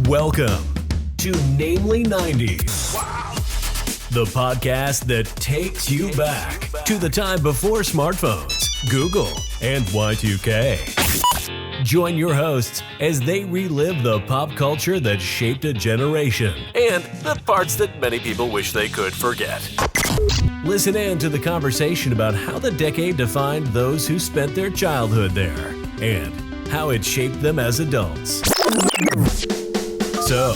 Welcome to Namely 90s. Wow. The podcast that takes you back to the time before smartphones, Google, and Y2K. Join your hosts as they relive the pop culture that shaped a generation and the parts that many people wish they could forget. Listen in to the conversation about how the decade defined those who spent their childhood there and how it shaped them as adults. So,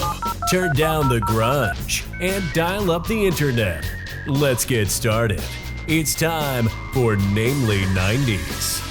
turn down the grunge and dial up the internet. Let's get started. It's time for Namely 90s.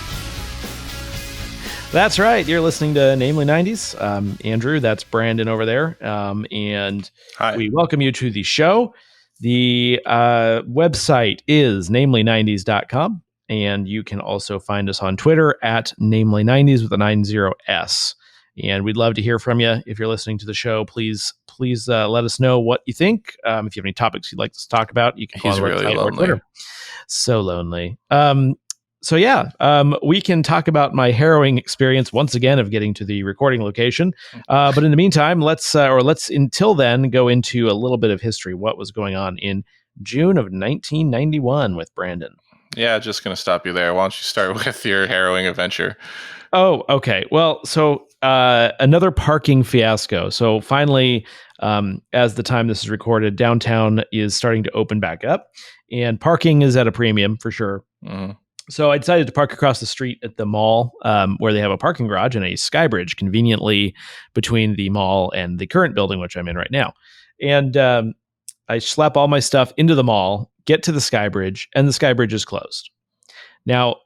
That's right. You're listening to Namely 90s. Andrew, that's Brandon over there. And Hi. We welcome you to the show. The website is namely90s.com. And you can also find us on Twitter at namely90s with a 90S. And we'd love to hear from you. If you're listening to the show, please let us know what you think. If you have any topics you'd like us to talk about, you can follow He's really or lonely. Twitter. So lonely. We can talk about my harrowing experience once again of getting to the recording location. But in the meantime, let's until then go into a little bit of history. What was going on in June of 1991 with Brandon? Yeah, just going to stop you there. Why don't you start with your harrowing adventure? Oh, okay. Well, so another parking fiasco. So finally, as the time this is recorded, downtown is starting to open back up, and parking is at a premium for sure. Mm-hmm. So I decided to park across the street at the mall, where they have a parking garage and a skybridge conveniently between the mall and the current building, which I'm in right now. And I slap all my stuff into the mall, get to the skybridge, and the skybridge is closed. Now,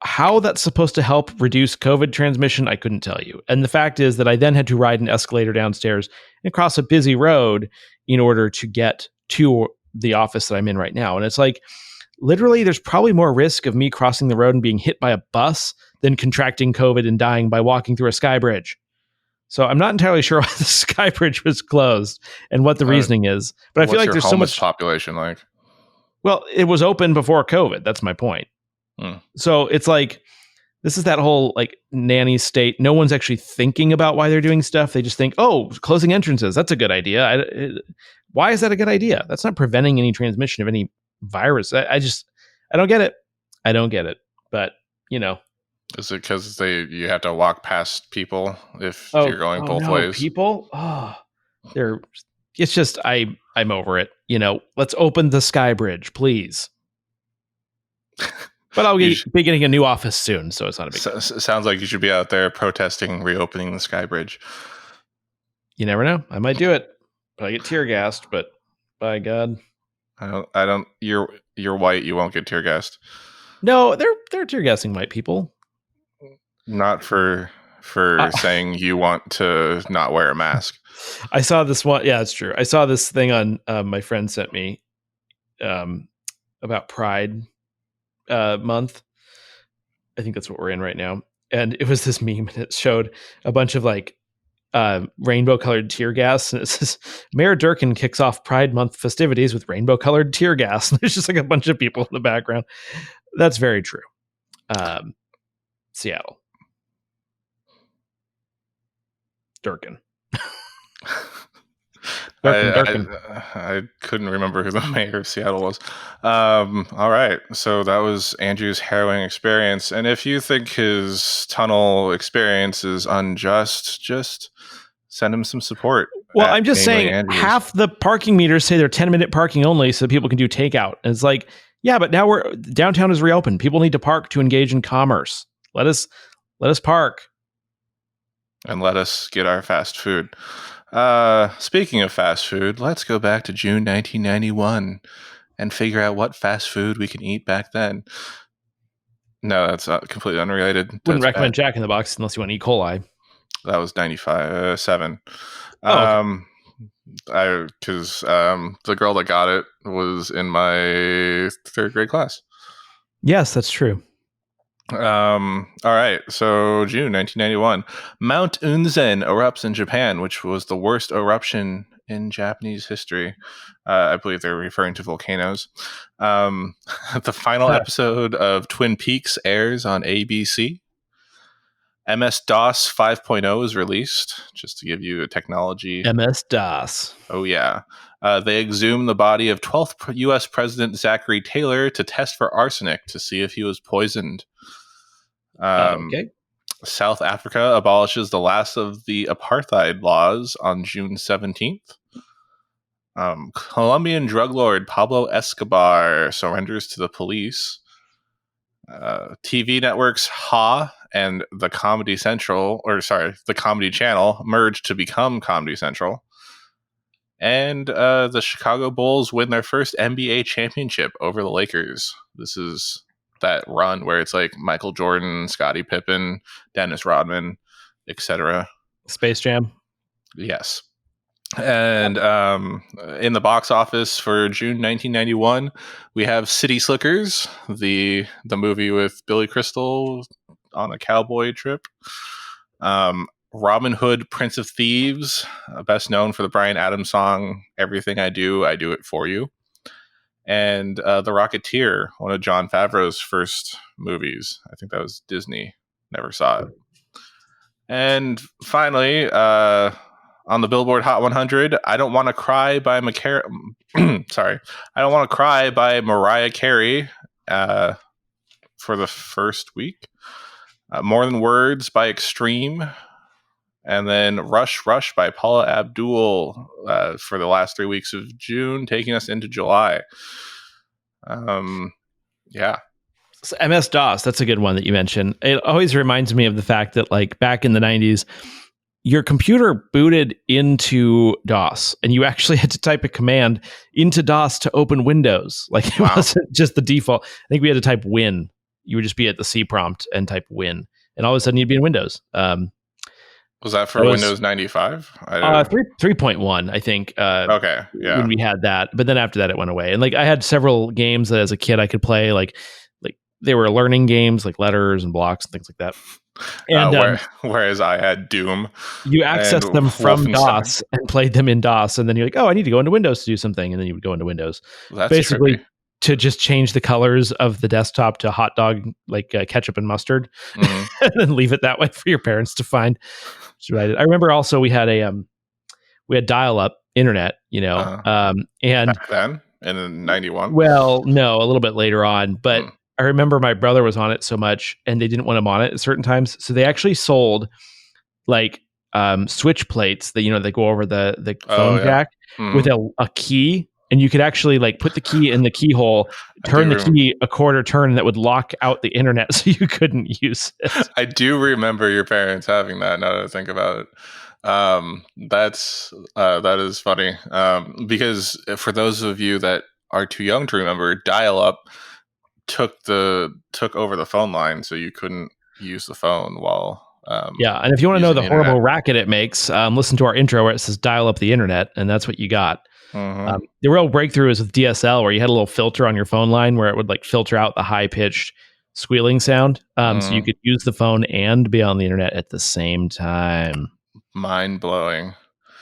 how that's supposed to help reduce COVID transmission, I couldn't tell you. And the fact is that I then had to ride an escalator downstairs and cross a busy road in order to get to the office that I'm in right now. And it's like, literally, there's probably more risk of me crossing the road and being hit by a bus than contracting COVID and dying by walking through a skybridge. So I'm not entirely sure why the skybridge was closed and what the reasoning is. But I feel like there's so much population like. Well, it was open before COVID. That's my point. So it's like, this is that whole like nanny state. No one's actually thinking about why they're doing stuff. They just think, oh, closing entrances, that's a good idea. Why is that a good idea? That's not preventing any transmission of any virus. I don't get it. I don't get it. But, you know. Is it because you have to walk past people if you're going both ways? People? It's just, I'm over it. You know, let's open the skybridge, please. But I'll be getting a new office soon, so it's not a big deal. Sounds like you should be out there protesting reopening the skybridge. You never know. I might do it. I get tear gassed, but by God. I don't. You're white. You won't get tear gassed. No, they're tear gassing white people. Not for saying you want to not wear a mask. I saw this one. Yeah, it's true. I saw this thing on my friend sent me about Pride month. I think that's what we're in right now. And it was this meme, and it showed a bunch of like rainbow colored tear gas, and it says Mayor Durkin kicks off Pride Month festivities with rainbow colored tear gas. And there's just like a bunch of people in the background. That's very true. Seattle. Durkin. Durkin. I couldn't remember who the mayor of Seattle was. All right. So that was Andrew's harrowing experience. And if you think his tunnel experience is unjust, just send him some support. Well, I'm just saying half the parking meters say they're 10-minute parking only so people can do takeout. And it's like, yeah, but now downtown is reopened. People need to park to engage in commerce. Let us park. And let us get our fast food. Speaking of fast food, let's go back to June 1991 and figure out what fast food we can eat back then. No, that's completely unrelated. Wouldn't recommend Jack in the Box unless you want E. coli. That was 97. Okay. Because the girl that got it was in my third grade class. Yes, that's true. All right. So June 1991, Mount Unzen erupts in Japan, which was the worst eruption in Japanese history. I believe they're referring to volcanoes. The final episode of Twin Peaks airs on ABC. MS-DOS 5.0 is released, just to give you a technology. MS-DOS. Oh, yeah. They exhumed the body of 12th U.S. President Zachary Taylor to test for arsenic to see if he was poisoned. Okay. South Africa abolishes the last of the apartheid laws on June 17th. Colombian drug lord Pablo Escobar surrenders to the police. TV networks Ha and the Comedy Channel merged to become Comedy Central. And the Chicago Bulls win their first NBA championship over the Lakers. This is that run where it's like Michael Jordan, Scottie Pippen, Dennis Rodman, etc. Space Jam. Yes. And in the box office for June 1991, we have City Slickers, the movie with Billy Crystal on a cowboy trip. Robin Hood, Prince of Thieves, best known for the Bryan Adams song "Everything I Do It For You," and The Rocketeer, one of Jon Favreau's first movies. I think that was Disney. Never saw it. And finally, on the Billboard Hot 100, "I Don't Want to Cry" by I Don't Want to Cry by Mariah Carey for the first week. More Than Words by Extreme. And then Rush Rush by Paula Abdul for the last 3 weeks of June, taking us into July. Yeah. So MS-DOS, that's a good one that you mentioned. It always reminds me of the fact that, like, back in the 90s, your computer booted into DOS, and you actually had to type a command into DOS to open Windows. Like, it wasn't just the default. I think we had to type win. You would just be at the C prompt and type win, and all of a sudden you'd be in Windows. Was that for Windows 95? 3.1, I think. Okay, yeah. When we had that, but then after that it went away. And like I had several games that as a kid I could play, like they were learning games, like letters and blocks and things like that. And whereas I had Doom. You accessed them from DOS and played them in DOS, and then you're like, oh, I need to go into Windows to do something, and then you would go into Windows. That's basically trippy. To just change the colors of the desktop to hot dog, like ketchup and mustard, and then leave it that way for your parents to find. That's what I did. I remember also we had dial-up internet, and back then in 91. Well, no, a little bit later on, but I remember my brother was on it so much, and they didn't want him on it at certain times, so they actually sold like switch plates that they go over the phone jack with a key. And you could actually like put the key in the keyhole, turn the key a quarter turn, and that would lock out the internet so you couldn't use it. I do remember your parents having that, now that I think about it. That is funny. Because for those of you that are too young to remember, dial-up took over the phone line, so you couldn't use the phone while and if you want to know the horrible racket it makes, listen to our intro where it says dial up the internet, and that's what you got. The real breakthrough is with DSL, where you had a little filter on your phone line where it would like filter out the high-pitched squealing sound, so you could use the phone and be on the internet at the same time. Mind-blowing.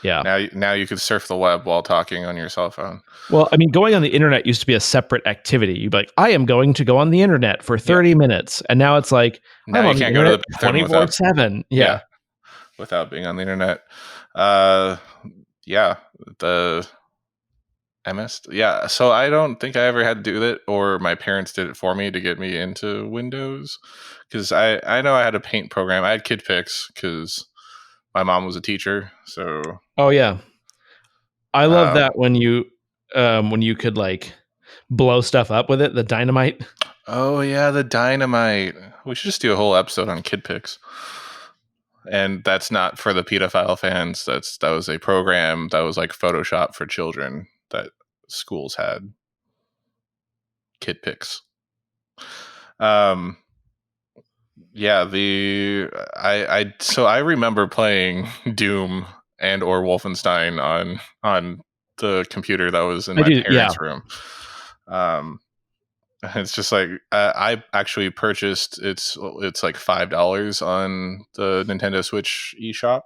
Yeah. Now you could surf the web while talking on your cell phone. Well, I mean, going on the internet used to be a separate activity. You'd be like, I am going to go on the internet for 30 minutes. And now it's like, now I'm you on can't the go to the 24/7. Yeah. Without being on the internet. The MS. Yeah. So I don't think I ever had to do that, or my parents did it for me to get me into Windows. Because I know I had a paint program. I had KidPix because my mom was a teacher. So. Oh yeah. I love that when you could like blow stuff up with it, the dynamite. Oh yeah, the dynamite. We should just do a whole episode on KidPix. And that's not for the pedophile fans. That was a program that was like Photoshop for children that schools had. KidPix. I remember playing Doom and or Wolfenstein on the computer that was in my parents' room. It's just like I actually purchased it's like $5 on the Nintendo Switch eShop.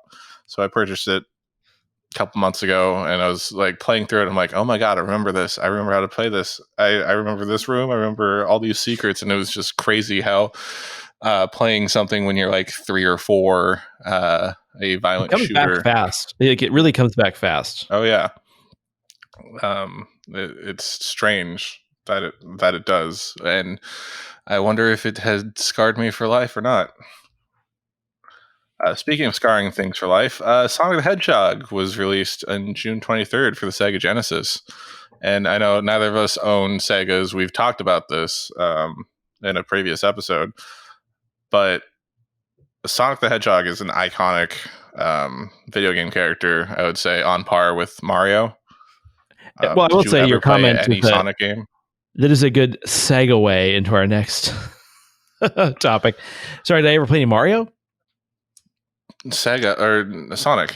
So I purchased it a couple months ago, and I was like playing through it. I'm like, oh my god, I remember this. I remember how to play this. I remember this room. I remember all these secrets, and it was just crazy how playing something when you're like 3 or 4, a It violent comes back shooter. fast. It really comes back fast. Oh yeah. It's strange that it does, and I wonder if it had scarred me for life or not. Speaking of scarring things for life, Sonic the Hedgehog was released on June 23rd for the Sega Genesis. And I know neither of us own Segas. We've talked about this in a previous episode. But Sonic the Hedgehog is an iconic video game character, I would say, on par with Mario. Well, I will Did you say ever your play comment any Sonic game? that is a good segue into our next topic. Sorry, did I ever play any Mario? Sega or Sonic?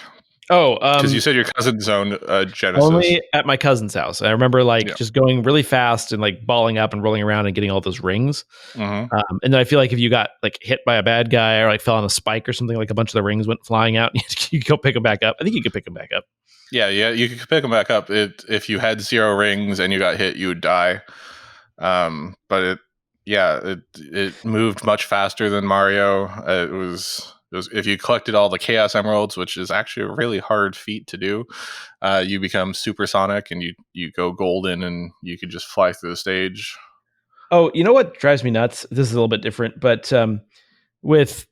Oh, Because you said your cousin's owned Genesis. only at my cousin's house. I remember Yeah. just going really fast and like balling up and rolling around and getting all those rings. Mm-hmm. And then I feel like if you got like hit by a bad guy or like fell on a spike or something, like a bunch of the rings went flying out, you could go pick them back up. I think you could pick them back up. Yeah, you could pick them back up. If you had 0 rings and you got hit, you would die. But it moved much faster than Mario. It was if you collected all the Chaos Emeralds, which is actually a really hard feat to do, you become Supersonic and you go golden and you could just fly through the stage. Oh, you know what drives me nuts? This is a little bit different, but with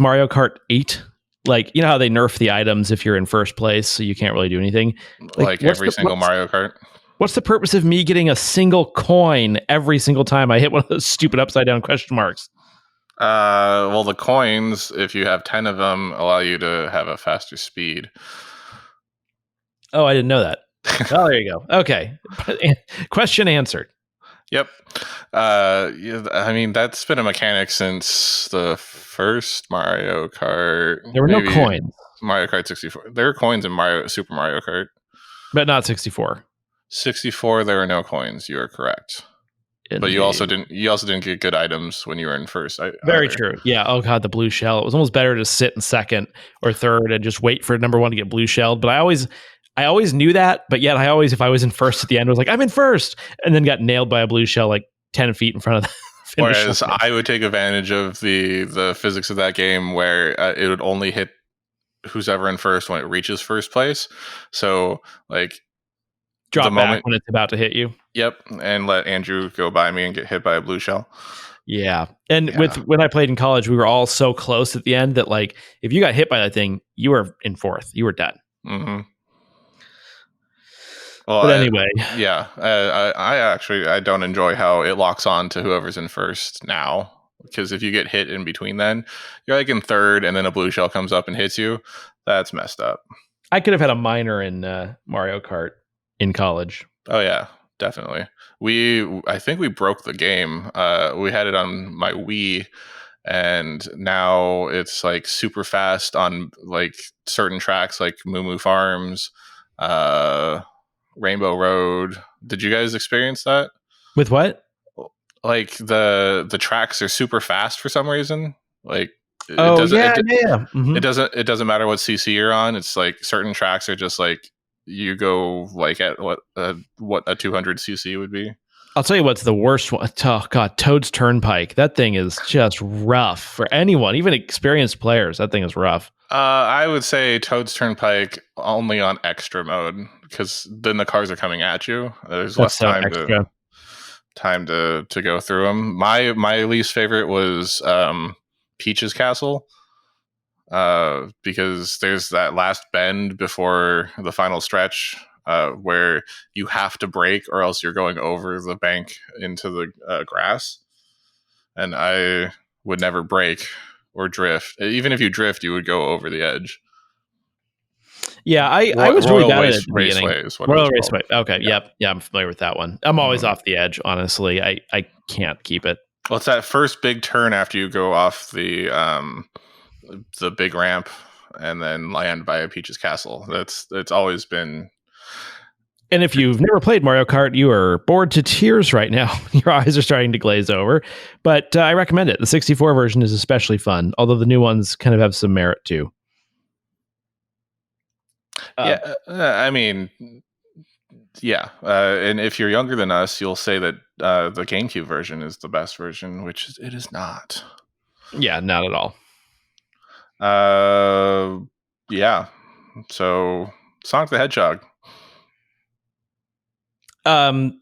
Mario Kart 8, like, you know how they nerf the items if you're in first place, so you can't really do anything? Like every single Mario Kart. What's the purpose of me getting a single coin every single time I hit one of those stupid upside down question marks? Well, the coins, if you have 10 of them, allow you to have a faster speed. Oh, I didn't know that. Oh, there you go. Okay. Question answered. Yep. I mean, that's been a mechanic since the first Mario Kart. There were no coins. Mario Kart 64. There were coins in Super Mario Kart. But not 64. 64, there were no coins. You are correct. But you also didn't get good items when you were in first. Very true. Yeah. Oh god, the blue shell. It was almost better to sit in second or third and just wait for number 1 to get blue shelled. But I always knew that, but yet I always, if I was in first at the end, was like, I'm in first, and then got nailed by a blue shell like 10 feet in front of the finish. Whereas I would take advantage of the physics of that game where it would only hit who's ever in first when it reaches first place. So like drop back when it's about to hit you. Yep, and let Andrew go by me and get hit by a blue shell. Yeah. And when I played in college, we were all so close at the end that like if you got hit by that thing, you were in fourth. You were done. Mm-hmm. Well, but anyway, I don't enjoy how it locks on to whoever's in first now, because if you get hit in between, then you're like in third, and then a blue shell comes up and hits you. That's messed up. I could have had a minor in Mario Kart in college. Oh yeah, definitely. I think we broke the game. We had it on my Wii, and now it's like super fast on like certain tracks, like Moo Moo Farms, Rainbow Road. Did you guys experience that? With what? Like the tracks are super fast for some reason. Like it Mm-hmm. It doesn't matter what CC you're on. It's like certain tracks are just like you go like at what a 200 CC would be. I'll tell you what's the worst one. Oh god, Toad's Turnpike. That thing is just rough for anyone, even experienced players. That thing is rough. I would say Toad's Turnpike only on extra mode, because then the cars are coming at you. There's less time to go through them. My least favorite was Peach's Castle, because there's that last bend before the final stretch where you have to brake or else you're going over the bank into the grass, and I would never brake or drift. Even if you drift, you would go over the edge. Yeah, I was really bad at it. Royal Raceway. Okay, yeah. I'm familiar with that one. I'm always off the edge, honestly. I can't keep it. Well, it's that first big turn after you go off the big ramp and then land by a Peach's Castle. It's always been. And if you've never played Mario Kart, you are bored to tears right now. Your eyes are starting to glaze over. But I recommend it. The 64 version is especially fun, although the new ones kind of have some merit too. I mean, yeah. And if you're younger than us, you'll say that the GameCube version is the best version, which it is not. Yeah, not at all. Yeah. So Sonic the Hedgehog. Sega.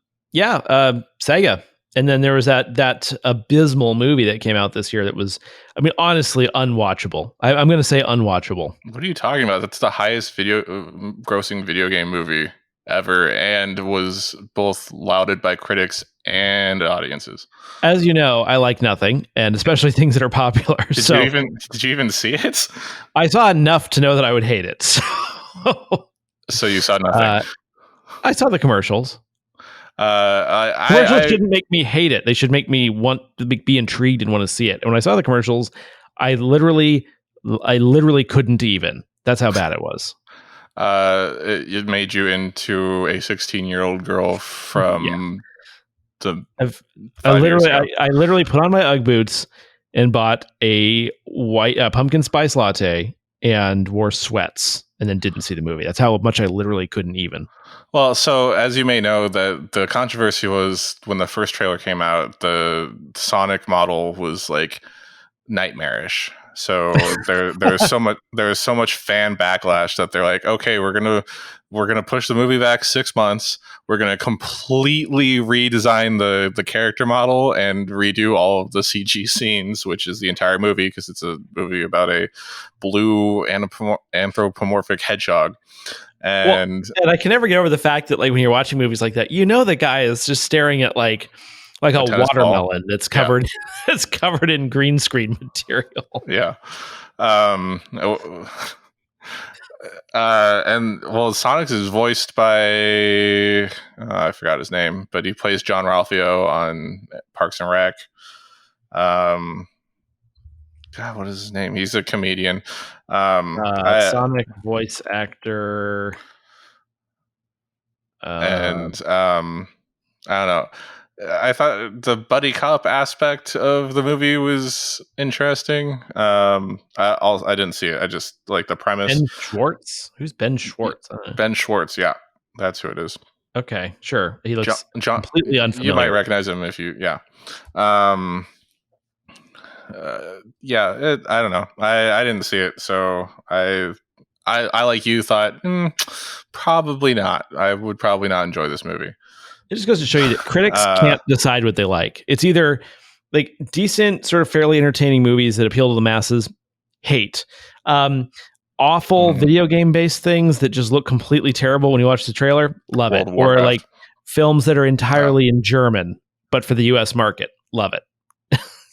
And then there was that abysmal movie that came out this year that was, I mean, honestly, unwatchable. I'm going to say unwatchable. What are you talking about? That's the highest grossing video game movie ever, and was both lauded by critics and audiences. As you know, I like nothing, and especially things that are popular. Did you even see it? I saw enough to know that I would hate it. So you saw nothing. I saw the commercials. Commercials shouldn't make me hate it. They should make me want to be intrigued and want to see it. And when I saw the commercials, I literally couldn't even. That's how bad it was. It made you into a 16-year-old girl from the. I literally put on my UGG boots and bought a white pumpkin spice latte and wore sweats and then didn't see the movie. That's how much I literally couldn't even. Well, so as you may know, the controversy was when the first trailer came out, the Sonic model was like nightmarish. So there's so much fan backlash that they're like, okay, we're gonna push the movie back 6 months. We're gonna completely redesign the character model and redo all of the CG scenes, which is the entire movie, because it's a movie about a blue anthropomorphic hedgehog. And I can never get over the fact that, like, when you're watching movies like that, you know, the guy is just staring at like a watermelon that's covered it's covered in green screen material. Yeah. And well, Sonic is voiced by I forgot his name, but he plays John Ralphio on Parks and Rec. God, what is his name? He's a comedian. Sonic voice actor. And I don't know. I thought the buddy cop aspect of the movie was interesting. I didn't see it. I just like the premise. Ben Schwartz? Who's Ben Schwartz? Ben Schwartz, yeah. That's who it is. Okay, sure. He looks completely unfamiliar. You might recognize him if you, yeah. I don't know. I didn't see it, so I like you thought probably not. I would probably not enjoy this movie. It just goes to show you that critics can't decide what they like. It's either like decent, sort of fairly entertaining movies that appeal to the masses, hate. Awful video game based things that just look completely terrible when you watch the trailer, love it. Or like films that are entirely in German, but for the US market, love it.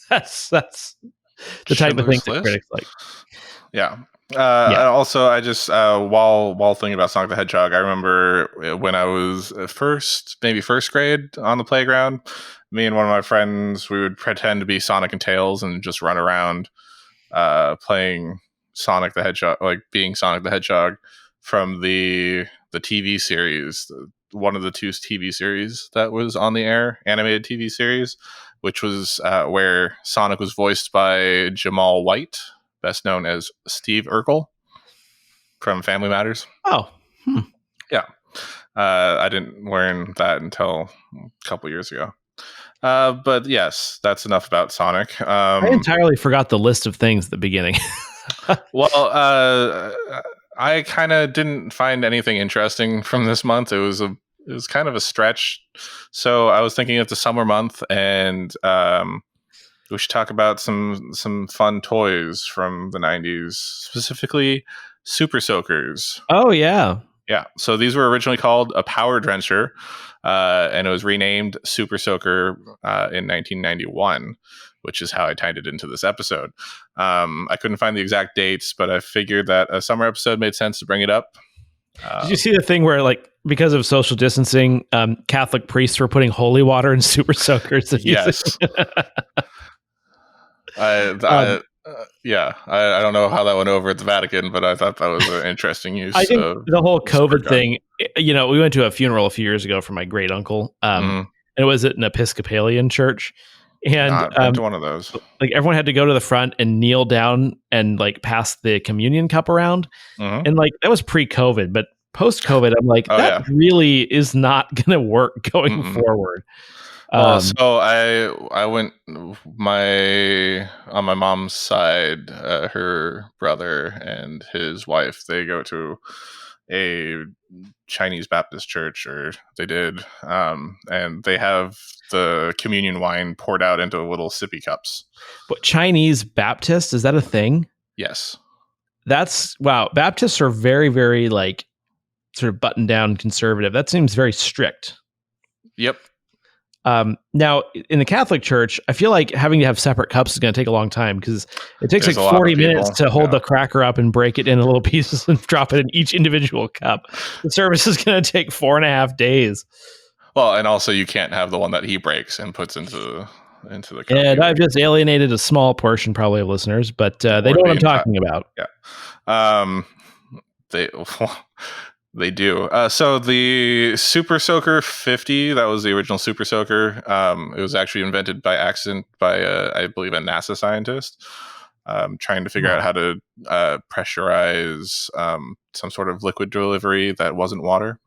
that's the type of thing that critics like. Yeah. Also, I just while thinking about Sonic the Hedgehog, I remember when I was first grade on the playground, me and one of my friends, we would pretend to be Sonic and Tails and just run around playing Sonic the Hedgehog, like being Sonic the Hedgehog from the TV series, one of the two TV series that was on the air, animated TV series, which was where Sonic was voiced by Jamal White, best known as Steve Urkel from Family Matters. Oh, yeah. I didn't learn that until a couple years ago. But yes, that's enough about Sonic. I entirely forgot the list of things at the beginning. Well, I kind of didn't find anything interesting from this month. It was kind of a stretch. So I was thinking of the summer month, and we should talk about some fun toys from the 90s, specifically Super Soakers. Oh, yeah. Yeah. So these were originally called a Power Drencher, and it was renamed Super Soaker in 1991, which is how I tied it into this episode. I couldn't find the exact dates, but I figured that a summer episode made sense to bring it up. Did you see the thing where, like, because of social distancing, Catholic priests were putting holy water in Super Soakers? Yes. I don't know how that went over at the Vatican, but I thought that was an interesting use. I think the whole COVID thing, we went to a funeral a few years ago for my great uncle, and it was at an Episcopalian church. And I've been to one of those. Like, everyone had to go to the front and kneel down and like pass the communion cup around. And like, that was pre-COVID, but post-COVID, I'm like, really is not going to work going forward. Well, Um, so I went on my mom's side, her brother and his wife, they go to a Chinese Baptist church, or they did, and they have the communion wine poured out into little sippy cups. but Chinese Baptist, is that a thing? Yes. That's wow. Baptists are very, very like sort of buttoned down conservative. That seems very strict. Yep. Now, in the Catholic Church, I feel like having to have separate cups is going to take a long time because it takes There's like a lot of 40 minutes people, to hold yeah. the cracker up and break it into little pieces and drop it in each individual cup. The service is going to take 4.5 days. Well, and also you can't have the one that he breaks and puts into the cup And either. I've just alienated a small portion, probably, of listeners, but they Or know what the I'm talking about. Yeah. They they do. So the Super Soaker 50, that was the original Super Soaker. It was actually invented by accident by I believe a NASA scientist, trying to figure out how to pressurize some sort of liquid delivery that wasn't water.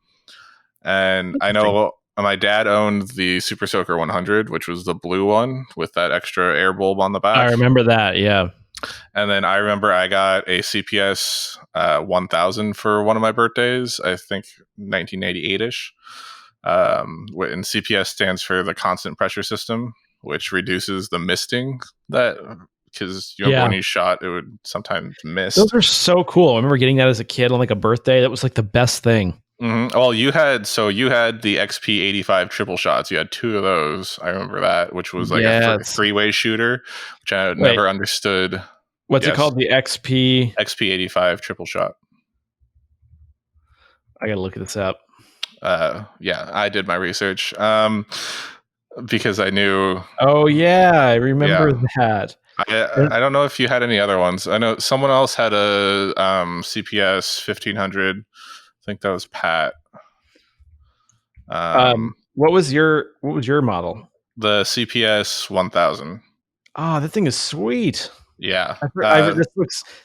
And I know my dad owned the Super Soaker 100, which was the blue one with that extra air bulb on the back. I remember that, yeah. And then I remember I got a CPS 1000 for one of my birthdays, I think 1988-ish. And CPS stands for the constant pressure system, which reduces the misting that, because you remember when you shot, it would sometimes mist. Those are so cool. I remember getting that as a kid on like a birthday. That was like the best thing. Mm-hmm. Well, you had the XP 85 triple shots. You had two of those. I remember that, which was like a three-way shooter, which I never understood. What's it called? The XP 85 triple shot. I gotta look this up. Yeah, I did my research because I knew. Oh yeah, I remember that. I don't know if you had any other ones. I know someone else had a CPS 1500. I think that was Pat. What was your model? The CPS 1000. Oh, that thing is sweet. Yeah.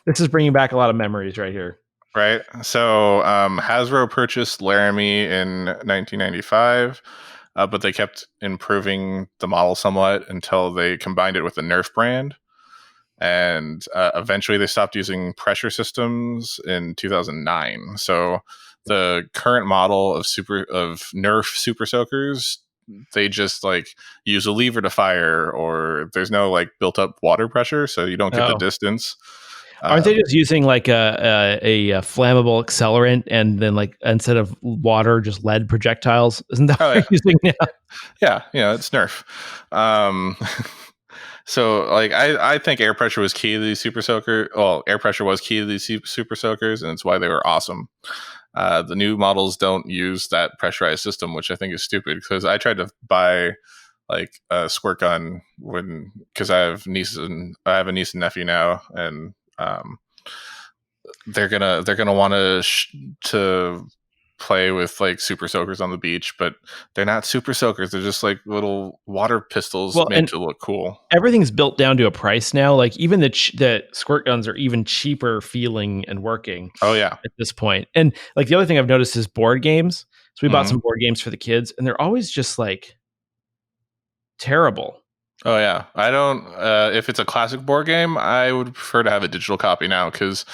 This is bringing back a lot of memories right here. Right. So Hasbro purchased Laramie in 1995, but they kept improving the model somewhat until they combined it with the Nerf brand. And eventually they stopped using pressure systems in 2009. So the current model of Nerf Super Soakers, they just like use a lever to fire, or there's no like built up water pressure, so you don't get the distance. Aren't they just using like a flammable accelerant, and then like instead of water, just lead projectiles? Isn't that what they're using now? Yeah, it's Nerf. So like I think air pressure was key to these Super Soaker. Well, air pressure was key to these Super Soakers, and it's why they were awesome. The new models don't use that pressurized system, which I think is stupid, because I tried to buy like a squirt gun because I have a niece and nephew now, and they're gonna want to play with like Super Soakers on the beach, but they're not Super Soakers. They're just like little water pistols made to look cool. Everything's built down to a price now. Like even the squirt guns are even cheaper feeling and working. Oh yeah, at this point. And like the other thing I've noticed is board games. So we bought some board games for the kids, and they're always just like terrible. Oh yeah, I don't. If it's a classic board game, I would prefer to have a digital copy now, because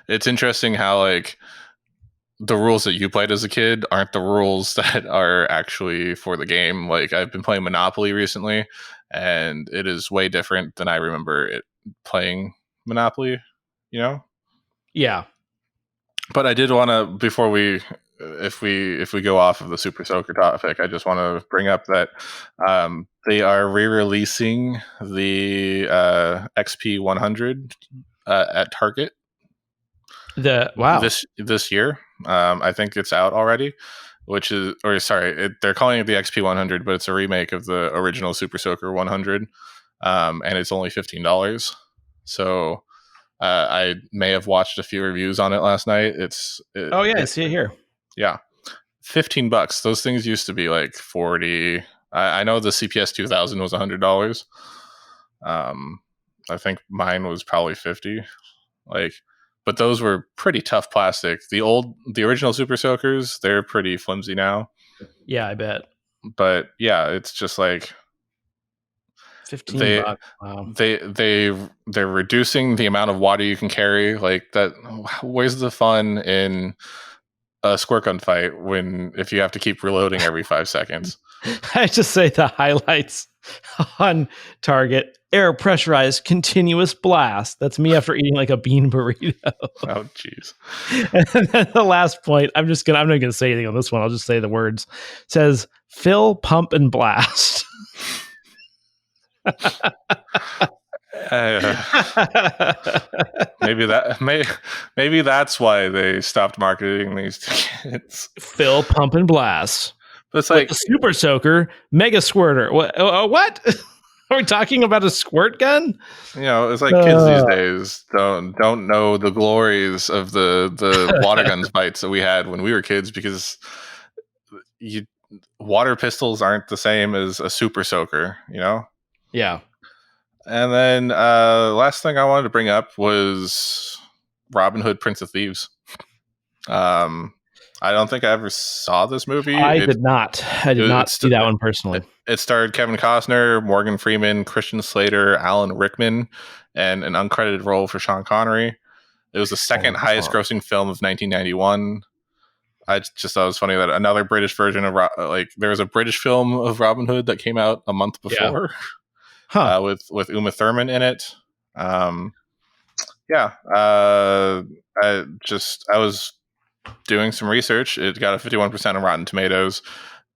it's interesting how like the rules that you played as a kid aren't the rules that are actually for the game. Like I've been playing Monopoly recently, and it is way different than I remember it playing Monopoly. You know? Yeah. But I did want to, before if we go off of the Super Soaker topic, I just want to bring up that they are re-releasing the XP 100 at Target. This year. I think it's out already. They're calling it the XP 100, but it's a remake of the original Super Soaker 100, and it's only $15. So I may have watched a few reviews on it last night. I see it here. Yeah, $15. Those things used to be like 40. I know the CPS 2000 was $100. I think mine was probably 50. But those were pretty tough plastic. The original Super Soakers, they're pretty flimsy now. Yeah, I bet. But yeah, it's just like $15. Wow. they're reducing the amount of water you can carry. Like that, where's the fun in a squirt gun fight if you have to keep reloading every 5 seconds? I just say the highlights on Target: air pressurized continuous blast. That's me after eating like a bean burrito. Oh, jeez. And then the last point, I'm not gonna say anything on this one. I'll just say the words. It says fill, pump, and blast. Maybe that's why they stopped marketing these to kids. Fill, pump, and blast. But it's With like the super soaker, mega squirter. What? What? Are we talking about a squirt gun? it's like kids these days don't know the glories of the water guns fights that we had when we were kids, because water pistols aren't the same as a super soaker, Yeah. And then last thing I wanted to bring up was Robin Hood, Prince of Thieves. I don't think I ever saw this movie. I did not see that one personally. It starred Kevin Costner, Morgan Freeman, Christian Slater, Alan Rickman, and an uncredited role for Sean Connery. It was the second highest grossing film of 1991. I just thought it was funny that another British version of there was a British film of Robin Hood that came out a month before, with Uma Thurman in it. I was doing some research. It got a 51% on Rotten Tomatoes,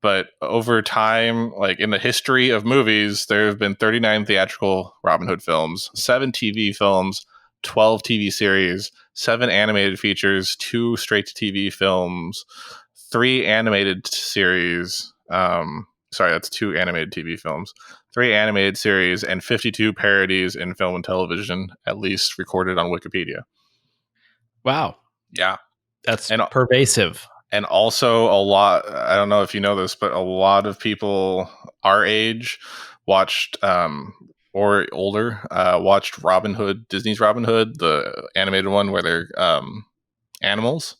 but over time, like in the history of movies, there have been 39 theatrical Robin Hood films, 7 TV films, 12 TV series, 7 animated features, 2 straight-to-TV films, 3 animated series. That's 2 animated TV films, 3 animated series, and 52 parodies in film and television, at least recorded on Wikipedia. Wow. Yeah. That's pervasive. And also a lot, I don't know if you know this, but a lot of people our age watched, or older, watched Robin Hood, Disney's Robin Hood, the animated one where they're animals.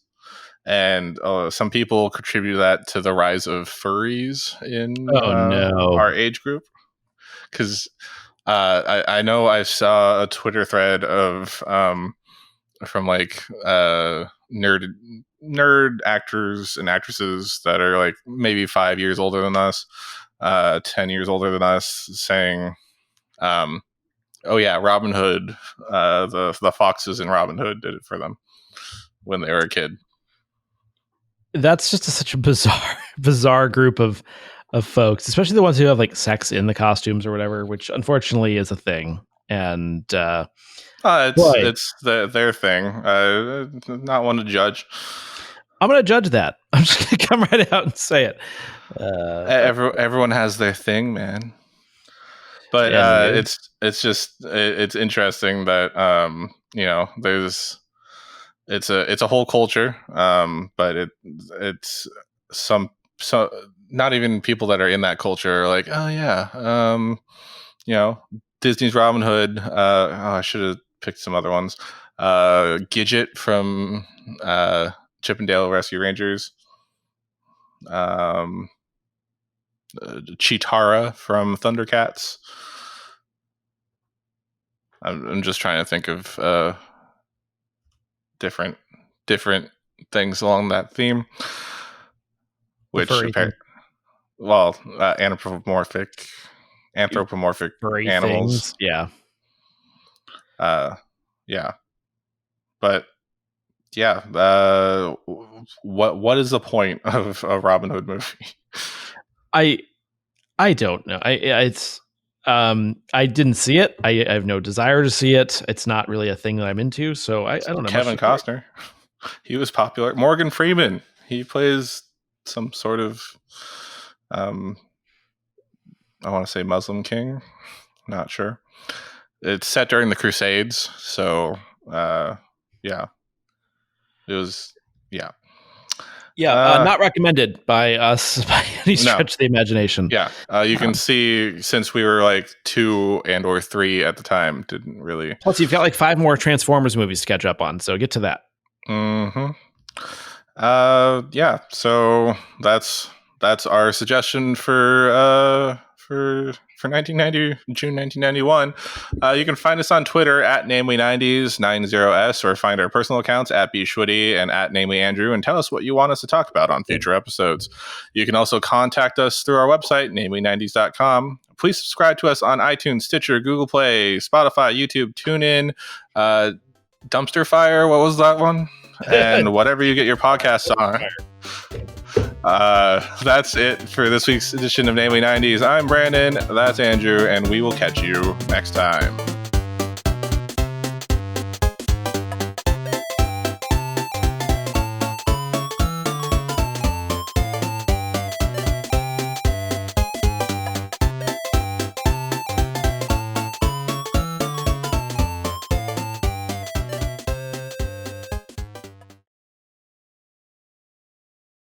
And some people contribute that to the rise of furries in our age group. Because I know I saw a Twitter thread of from like nerd actors and actresses that are like maybe 5 years older than us, 10 years older than us, saying, oh yeah, Robin Hood, the foxes in Robin Hood did it for them when they were a kid. That's just such a bizarre group of folks, especially the ones who have like sex in the costumes or whatever, which unfortunately is a thing. And it's their thing. Not one to judge. I'm going to judge that. I'm just going to come right out and say it. Everyone has their thing, man. But it's interesting that there's it's a whole culture, but it's some not even people that are in that culture are like, oh yeah, Disney's Robin Hood. I should have picked some other ones. Gidget from Chippendale Rescue Rangers. Cheetara from Thundercats. I'm just trying to think of different things along that theme. Which anthropomorphic animals. Things. Yeah. Yeah. But yeah, what is the point of a Robin Hood movie? I don't know. I didn't see it. I have no desire to see it. It's not really a thing that I'm into. So I don't know. Kevin Costner, he was popular. Morgan Freeman, he plays some sort of, I want to say Muslim king. Not sure. It's set during the Crusades, so yeah, it was not recommended by us by any stretch of the imagination. Yeah, you can see since we were like 2 and or 3 at the time, didn't really. Plus, you've got like 5 more Transformers movies to catch up on, so get to that. Mm-hmm. Yeah, so that's that's our suggestion for 1990, June 1991. You can find us on Twitter at namely90s90s, or find our personal accounts at bschwitty and at namelyandrew, and tell us what you want us to talk about on future episodes. You can also contact us through our website, namely90s.com. Please subscribe to us on iTunes, Stitcher, Google Play, Spotify, YouTube, TuneIn, Dumpster Fire. What was that one? And whatever you get your podcasts on. That's it for this week's edition of Namely 90s. I'm Brandon, that's Andrew, and we will catch you next time.